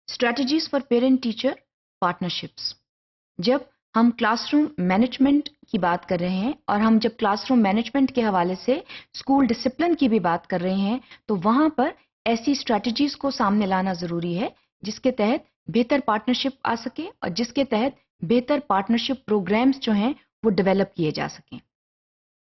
Strategies for parent teacher partnerships. جب ہم class room management کی بات کر رہے ہیں اور ہم جب کلاس روم مینجمنٹ کے حوالے سے اسکول ڈسپلن کی بھی بات کر رہے ہیں تو وہاں پر ایسی اسٹریٹجیز کو سامنے لانا ضروری ہے جس کے تحت بہتر پارٹنرشپ آ سکے اور جس کے تحت بہتر پارٹنرشپ پروگرامز جو ہیں وہ ڈیولپ کیے جا سکیں.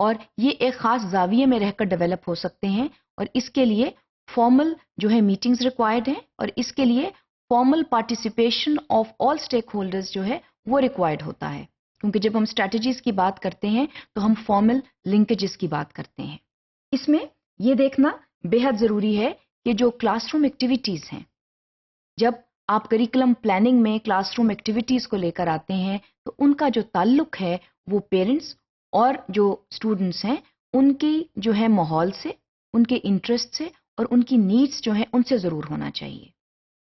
اور یہ ایک خاص زاویے میں رہ کر ڈیولپ ہو سکتے ہیں اور اس کے لیے فارمل جو ہے میٹنگز ریکوائرڈ ہیں اور اس کے لیے formal participation of all stake holders جو ہے وہ ریکوائرڈ ہوتا ہے. کیونکہ جب ہم اسٹریٹجیز کی بات کرتے ہیں تو ہم فارمل لنکیجز کی بات کرتے ہیں. اس میں یہ دیکھنا بے حد ضروری ہے کہ جو کلاس روم ایکٹیویٹیز ہیں، جب آپ کریکولم پلاننگ میں کلاس روم ایکٹیویٹیز کو لے کر آتے ہیں تو ان کا جو تعلق ہے وہ پیرنٹس اور جو اسٹوڈنٹس ہیں ان کی جو ہے ماحول سے، ان کے انٹرسٹ سے اور ان کی نیڈس جو ہیں ان سے ضرور ہونا چاہیے.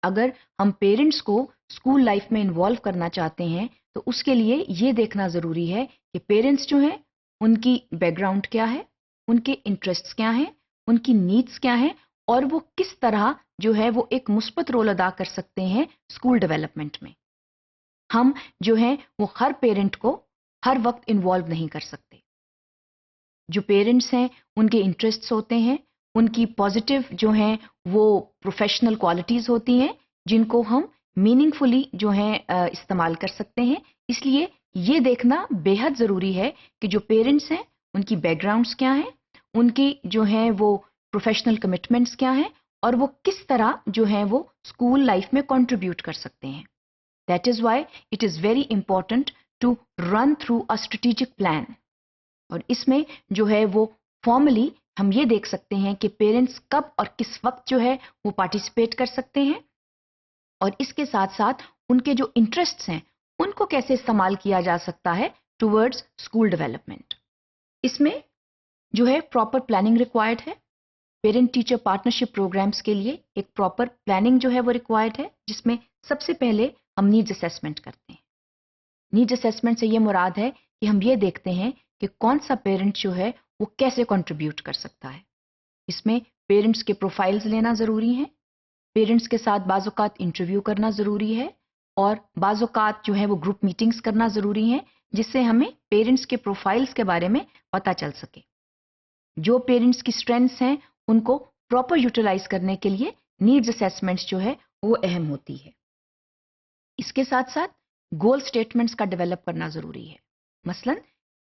اگر ہم پیرنٹس کو اسکول لائف میں انوالو کرنا چاہتے ہیں تو اس کے لیے یہ دیکھنا ضروری ہے کہ پیرنٹس جو ہیں ان کی بیک گراؤنڈ کیا ہے، ان کے انٹرسٹس کیا ہیں، ان کی نیڈس کیا ہیں اور وہ کس طرح جو ہے وہ ایک مثبت رول ادا کر سکتے ہیں اسکول ڈیولپمنٹ میں. ہم جو ہیں وہ ہر پیرنٹ کو ہر وقت انوالو نہیں کر سکتے. جو پیرنٹس ہیں ان کے انٹرسٹس ہوتے ہیں، ان کی پازیٹیو جو ہیں وہ پروفیشنل کوالٹیز ہوتی ہیں جن کو ہم میننگ فلی جو ہیں استعمال کر سکتے ہیں. اس لیے یہ دیکھنا بے حد ضروری ہے کہ جو پیرنٹس ہیں ان کی بیک گراؤنڈس کیا ہیں، ان کی جو ہیں وہ پروفیشنل کمٹمنٹس کیا ہیں اور وہ کس طرح جو ہیں وہ اسکول لائف میں کنٹریبیوٹ کر سکتے ہیں. That is why it is very important to run through a strategic plan. اور اس میں جو ہے وہ فارملی ہم یہ دیکھ سکتے ہیں کہ پیرنٹس کب اور کس وقت جو ہے وہ پارٹیسپیٹ کر سکتے ہیں اور اس کے ساتھ ساتھ ان کے جو انٹرسٹس ہیں ان کو کیسے استعمال کیا جا سکتا ہے ٹورڈز اسکول ڈیولپمنٹ. اس میں جو ہے پراپر پلاننگ ریکوائرڈ ہے. پیرنٹ ٹیچر پارٹنرشپ پروگرامز کے لیے ایک پراپر پلاننگ جو ہے وہ ریکوائرڈ ہے جس میں سب سے پہلے ہم نیڈز اسیسمنٹ کرتے ہیں. نیڈز اسیسمنٹ سے یہ مراد ہے کہ ہم یہ دیکھتے ہیں کہ کون سا پیرنٹ جو ہے وہ کیسے کنٹریبیوٹ کر سکتا ہے. اس میں پیرنٹس کے پروفائلز لینا ضروری ہیں، پیرنٹس کے ساتھ بعض اوقات انٹرویو کرنا ضروری ہے اور بعض اوقات جو ہے وہ گروپ میٹنگز کرنا ضروری ہیں جس سے ہمیں پیرنٹس کے پروفائلز کے بارے میں پتہ چل سکے. جو پیرنٹس کی اسٹرینتھس ہیں ان کو پراپر یوٹیلائز کرنے کے لیے نیڈز اسیسمنٹس جو ہے وہ اہم ہوتی ہے. اس کے ساتھ ساتھ گول سٹیٹمنٹس کا ڈیولپ کرنا ضروری ہے. مثلا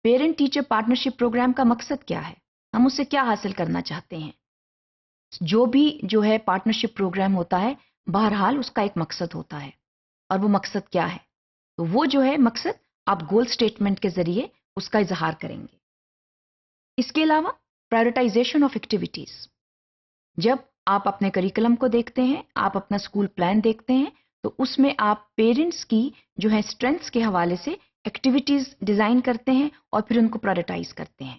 پیرنٹ ٹیچر پارٹنرشپ پروگرام کا مقصد کیا ہے، ہم اس سے کیا حاصل کرنا چاہتے ہیں. جو بھی جو ہے پارٹنرشپ پروگرام ہوتا ہے بہرحال اس کا ایک مقصد ہوتا ہے اور وہ مقصد کیا ہے تو وہ جو ہے مقصد آپ گول سٹیٹمنٹ کے ذریعے اس کا اظہار کریں گے. اس کے علاوہ پرائورٹائزیشن آف ایکٹیویٹیز. جب آپ اپنے کریکولم کو دیکھتے ہیں، آپ اپنا اسکول پلان دیکھتے ہیں تو اس میں آپ پیرنٹس کی جو ہے اسٹرینتھس کے حوالے سے ایکٹیویٹیز ڈیزائن کرتے ہیں اور پھر ان کو پرائورٹائز کرتے ہیں.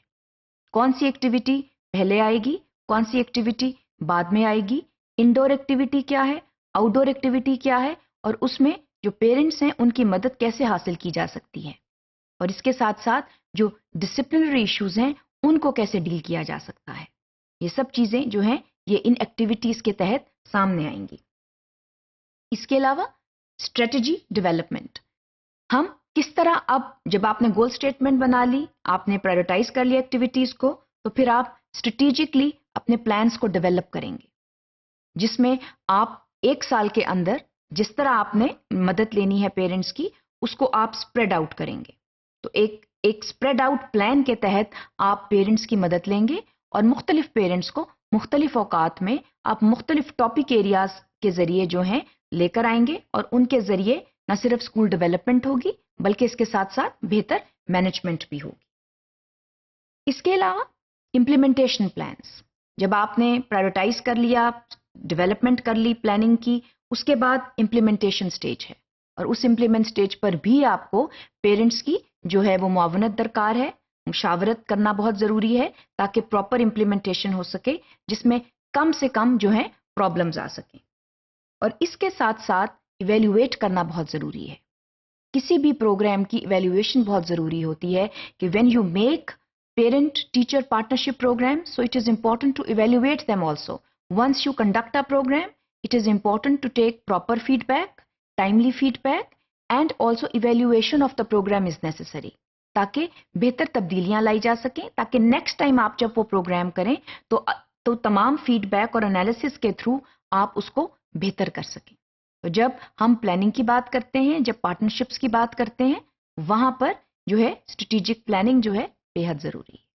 کون سی ایکٹیویٹی پہلے آئے گی، کون سی ایکٹیویٹی بعد میں آئے گی، انڈور ایکٹیویٹی کیا ہے، آؤٹ ڈور ایکٹیویٹی کیا ہے اور اس میں جو پیرنٹس ہیں ان کی مدد کیسے حاصل کی جا سکتی ہے اور اس کے ساتھ ساتھ جو ڈسپلنری ایشوز ہیں ان کو کیسے ڈیل کیا جا سکتا ہے. یہ سب چیزیں جو ہیں یہ ان ایکٹیویٹیز کے تحت سامنے آئیں گی. اس کے علاوہ اسٹریٹجی ڈیولپمنٹ. ہم کس طرح اب جب آپ نے گول سٹیٹمنٹ بنا لی، آپ نے پرائورٹائز کر لی ایکٹیویٹیز کو تو پھر آپ اسٹریٹجکلی اپنے پلانس کو ڈیولپ کریں گے جس میں آپ ایک سال کے اندر جس طرح آپ نے مدد لینی ہے پیرنٹس کی اس کو آپ اسپریڈ آؤٹ کریں گے. تو ایک اسپریڈ آؤٹ پلان کے تحت آپ پیرنٹس کی مدد لیں گے اور مختلف پیرنٹس کو مختلف اوقات میں آپ مختلف ٹاپک ایریاز کے ذریعے جو ہیں لے کر آئیں گے اور ان کے ذریعے نہ صرف اسکول ڈیولپمنٹ ہوگی بلکہ اس کے ساتھ ساتھ بہتر مینجمنٹ بھی ہوگی. اس کے علاوہ امپلیمنٹیشن پلانس. جب آپ نے پرائورٹائز کر لیا، ڈیولپمنٹ کر لی پلاننگ کی، اس کے بعد امپلیمنٹیشن سٹیج ہے اور اس امپلیمنٹ سٹیج پر بھی آپ کو پیرنٹس کی جو ہے وہ معاونت درکار ہے، مشاورت کرنا بہت ضروری ہے تاکہ پراپر امپلیمنٹیشن ہو سکے جس میں کم سے کم جو ہے پرابلمز آ سکیں. اور اس کے ساتھ ساتھ ایویلیویٹ کرنا بہت ضروری ہے. کسی بھی پروگرام کی ایویلیویشن بہت ضروری ہوتی ہے کہ when you make parent teacher partnership program so it is important to evaluate them also. Once you conduct a program, It is important to take proper feedback, timely feedback, and also evaluation of the program is necessary. تاکہ بہتر تبدیلیاں لائی جا سکیں، تاکہ next time آپ جب وہ پروگرام کریں تو تمام فیڈ بیک اور انالیسس کے تھرو آپ اس کو بہتر کر سکیں. تو جب ہم پلاننگ کی بات کرتے ہیں، جب پارٹنرشپس کی بات کرتے ہیں، وہاں پر جو ہے اسٹریٹجک پلاننگ جو ہے بے حد ضروری ہے.